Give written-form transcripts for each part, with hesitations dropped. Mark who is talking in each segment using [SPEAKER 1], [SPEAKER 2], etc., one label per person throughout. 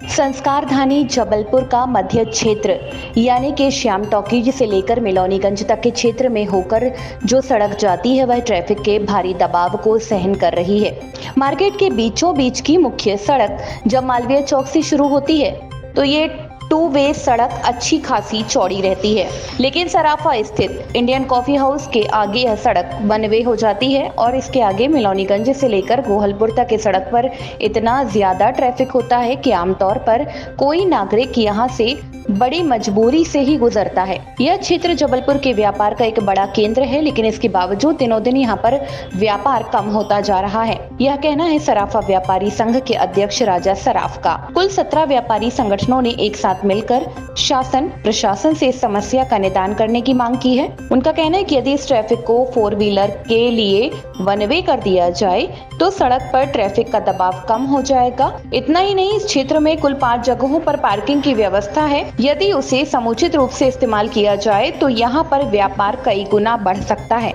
[SPEAKER 1] संस्कार धानी जबलपुर का मध्य क्षेत्र यानी कि श्याम टॉकीज से लेकर मिलौनीगंज तक के क्षेत्र में होकर जो सड़क जाती है वह ट्रैफिक के भारी दबाव को सहन कर रही है। मार्केट के बीचों बीच की मुख्य सड़क जब मालवीय चौक से शुरू होती है तो ये 2 वे सड़क अच्छी खासी चौड़ी रहती है, लेकिन सराफा स्थित इंडियन कॉफी हाउस के आगे यह सड़क 1 वे हो जाती है और इसके आगे मिलौनीगंज से लेकर गोहलपुर तक की सड़क पर इतना ज्यादा ट्रैफिक होता है कि आमतौर पर कोई नागरिक यहाँ से बड़ी मजबूरी से ही गुजरता है। यह क्षेत्र जबलपुर के व्यापार का एक बड़ा केंद्र है, लेकिन इसके बावजूद दिनों दिन यहाँ पर व्यापार कम होता जा रहा है। यह कहना है सराफा व्यापारी संघ के अध्यक्ष राजा सराफ का। कुल 17 व्यापारी संगठनों ने एक साथ मिलकर शासन प्रशासन से इस समस्या का निदान करने की मांग की है। उनका कहना है कि यदि इस ट्रैफिक को 4 व्हीलर के लिए 1 वे कर दिया जाए तो सड़क पर ट्रैफिक का दबाव कम हो जाएगा। इतना ही नहीं, इस क्षेत्र में कुल 5 जगहों पर पार्किंग की व्यवस्था है। यदि उसे समुचित रूप से इस्तेमाल किया जाए तो यहाँ पर व्यापार कई गुना बढ़ सकता है।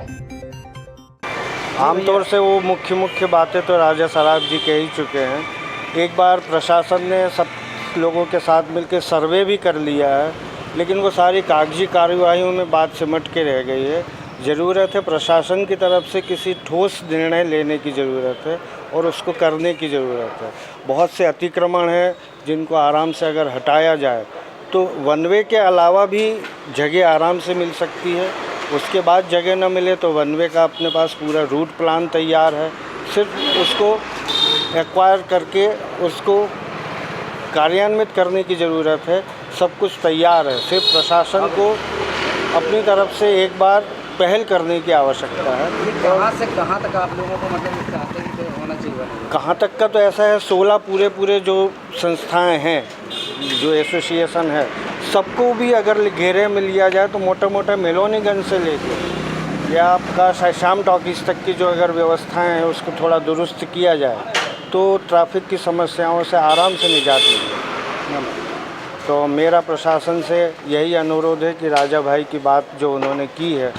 [SPEAKER 2] आमतौर से वो मुख्य बातें तो राजा सराफ जी कह ही चुके हैं। एक बार प्रशासन ने सब लोगों के साथ मिलकर सर्वे भी कर लिया है, लेकिन वो सारी कागजी कार्यवाहियों में बात सिमट के रह गई है। ज़रूरत है प्रशासन की तरफ से किसी ठोस निर्णय लेने की ज़रूरत है और उसको करने की ज़रूरत है। बहुत से अतिक्रमण हैं जिनको आराम से अगर हटाया जाए तो 1 वे के अलावा भी जगह आराम से मिल सकती है। उसके बाद जगह न मिले तो 1 वे का अपने पास पूरा रूट प्लान तैयार है, सिर्फ उसको एक्वायर करके उसको कार्यान्वित करने की ज़रूरत है। सब कुछ तैयार है, सिर्फ प्रशासन को अपनी तरफ से एक बार पहल करने की आवश्यकता है।
[SPEAKER 3] कहाँ से कहाँ तक आप लोगों को मतलब चाहते हैं कि होना चाहिए?
[SPEAKER 2] कहाँ तक का तो ऐसा है, 16 पूरे जो संस्थाएं हैं, जो एसोसिएशन है, सबको भी अगर घेरे में लिया जाए तो मोटा मिलौनीगंज से लेकर या आपका श्याम टॉकीज तक की जो अगर व्यवस्थाएं हैं उसको थोड़ा दुरुस्त किया जाए तो ट्रैफिक की समस्याओं से आराम से निजात मिलेगी। तो मेरा प्रशासन से यही अनुरोध है कि राजा भाई की बात जो उन्होंने की है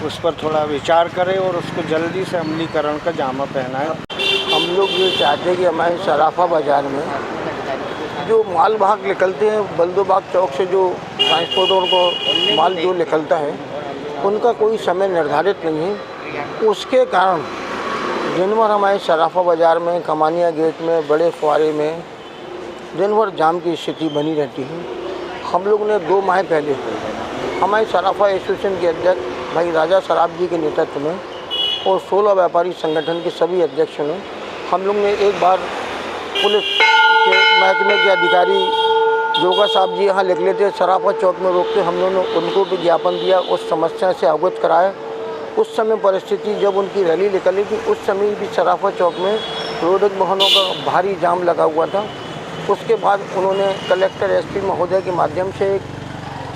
[SPEAKER 2] उस पर थोड़ा विचार करें और उसको जल्दी से अमलीकरण का जामा पहनाएं।
[SPEAKER 4] हम लोग ये चाहते हैं कि हमारे सराफा बाज़ार में जो माल भाग निकलते हैं, बल्दोबाग चौक से जो ट्रांसपोर्टर को माल जो निकलता है उनका कोई समय निर्धारित नहीं है। उसके कारण दिन भर हमारे सराफा बाज़ार में, कमानिया गेट में, बड़े फुआरे में दिन भर जाम की स्थिति बनी रहती है। हम लोग ने 2 माह पहले हमारे सराफा एसोसिएशन के अध्यक्ष भाई राजा सराफ जी के नेतृत्व में और 16 व्यापारी संगठन के सभी अध्यक्षों ने हम लोग ने एक बार पुलिस के महकमे के अधिकारी जोगा साहब जी यहाँ लिख लेते सराफा चौक में रोकते, हम लोगों ने उनको भी ज्ञापन दिया, उस समस्या से अवगत कराया। उस समय परिस्थिति जब उनकी रैली निकली थी उस समय भी सराफा चौक में रोडक वाहनों का भारी जाम लगा हुआ था। उसके बाद उन्होंने कलेक्टर एसपी महोदय के माध्यम से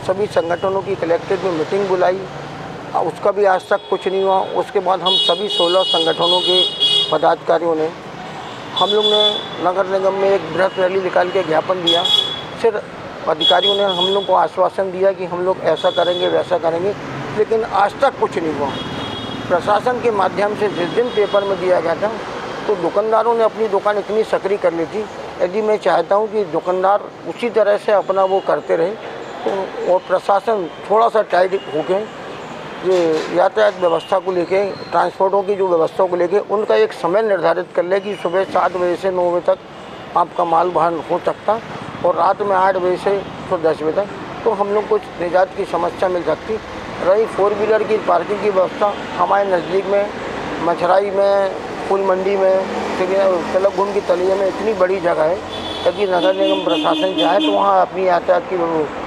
[SPEAKER 4] सभी संगठनों की कलेक्ट्रेट में मीटिंग बुलाई, उसका भी आज तक कुछ नहीं हुआ। उसके बाद हम सभी 16 संगठनों के पदाधिकारियों ने हम लोग ने नगर निगम में एक बृहत रैली निकाल के ज्ञापन दिया। फिर अधिकारियों ने हम लोग को आश्वासन दिया कि हम लोग ऐसा करेंगे वैसा करेंगे, लेकिन आज तक कुछ नहीं हुआ। प्रशासन के माध्यम से जिस दिन पेपर में दिया गया था तो दुकानदारों ने अपनी दुकान इतनी सक्रिय कर ली थी। यदि मैं चाहता हूं कि दुकानदार उसी तरह से अपना वो करते रहे तो और प्रशासन थोड़ा सा टाइट होके ये यातायात व्यवस्था को लेके, ट्रांसपोर्टों की जो व्यवस्था को लेके उनका एक समय निर्धारित कर ले कि सुबह 7 बजे से 9 बजे तक आपका माल वाहन हो सकता और रात में 8 बजे से तो 10 बजे तक, तो हम लोग को निजात की समस्या मिल सकती। रही 4 व्हीलर की पार्किंग की व्यवस्था, हमारे नज़दीक में मछराई में, फूल मंडी में, तिलकगुंड की तलिए में इतनी बड़ी जगह है, यदि नगर निगम प्रशासन चाहे तो वहाँ अपनी यातायात की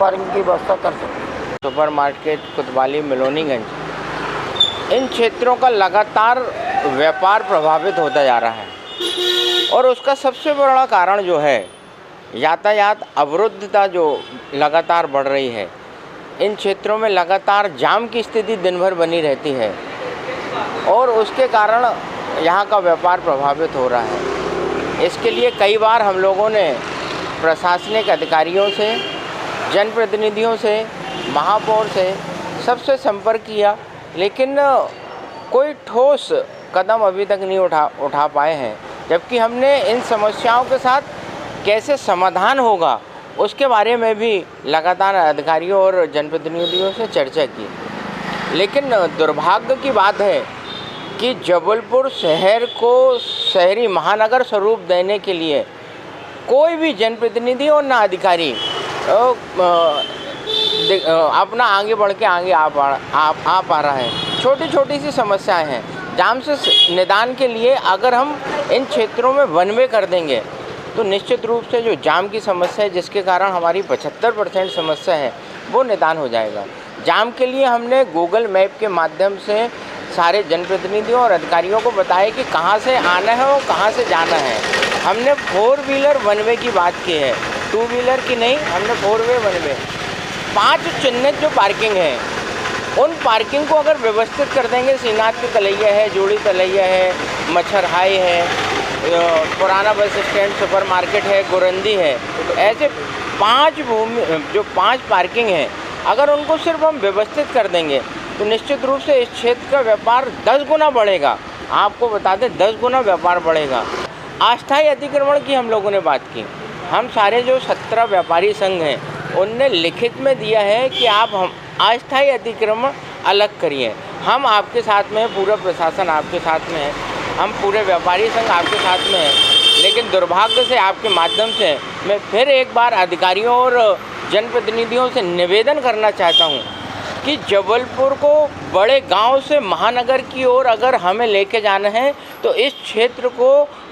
[SPEAKER 4] पार्किंग की व्यवस्था कर सकते।
[SPEAKER 3] सुपर मार्केट, कोतवाली, मिलौनीगंज, इन क्षेत्रों का लगातार व्यापार प्रभावित होता जा रहा है और उसका सबसे बड़ा कारण जो है यातायात अवरुद्धता जो लगातार बढ़ रही है। इन क्षेत्रों में लगातार जाम की स्थिति दिन भर बनी रहती है और उसके कारण यहाँ का व्यापार प्रभावित हो रहा है। इसके लिए कई बार हम लोगों ने प्रशासनिक अधिकारियों से, जनप्रतिनिधियों से, महापौर से सबसे संपर्क किया, लेकिन कोई ठोस कदम अभी तक नहीं उठा पाए हैं। जबकि हमने इन समस्याओं के साथ कैसे समाधान होगा उसके बारे में भी लगातार अधिकारियों और जनप्रतिनिधियों से चर्चा की। लेकिन दुर्भाग्य की बात है कि जबलपुर शहर को शहरी महानगर स्वरूप देने के लिए कोई भी जनप्रतिनिधि और ना अधिकारी अपना आगे बढ़ के आगे आ पा रहा है। छोटी छोटी सी समस्याएं हैं, जाम से निदान के लिए अगर हम इन क्षेत्रों में वन वे कर देंगे तो निश्चित रूप से जो जाम की समस्या है, जिसके कारण हमारी 75% समस्या है, वो निदान हो जाएगा। जाम के लिए हमने गूगल मैप के माध्यम से सारे जनप्रतिनिधियों और अधिकारियों को बताया कि कहाँ से आना है और कहाँ से जाना है। हमने 4 व्हीलर वन वे की बात की है, 2 व्हीलर की नहीं, हमने 4 वे वन वे। 5 चिन्हित जो पार्किंग है, उन पार्किंग को अगर व्यवस्थित कर देंगे, श्रीनाथ की तलैया है, जोड़ी तलैया है, मच्छर हाई है, पुराना बस स्टैंड, सुपर मार्केट है, गोरंदी है, ऐसे 5 पार्किंग हैं, अगर उनको सिर्फ हम व्यवस्थित कर देंगे तो निश्चित रूप से इस क्षेत्र का व्यापार 10 गुना बढ़ेगा। आपको बता दें 10 गुना व्यापार बढ़ेगा। अस्थायी अतिक्रमण की हम लोगों ने बात की। हम सारे जो 17 व्यापारी संघ हैं उनने लिखित में दिया है कि आप हम अस्थायी अतिक्रमण अलग करिए। हम आपके साथ में हैं, पूरा प्रशासन आपके साथ में है, हम पूरे व्यापारी संघ आपके साथ में हैं। लेकिन दुर्भाग्य से आपके माध्यम से मैं फिर एक बार अधिकारियों और जनप्रतिनिधियों से निवेदन करना चाहता हूं कि जबलपुर को बड़े गांव से महानगर की ओर अगर हमें लेके जाना है तो इस क्षेत्र को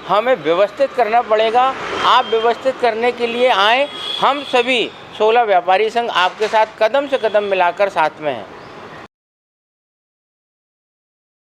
[SPEAKER 3] हमें व्यवस्थित करना पड़ेगा। आप व्यवस्थित करने के लिए आएँ, हम सभी 16 व्यापारी संघ आपके साथ कदम से कदम मिलाकर साथ में हैं।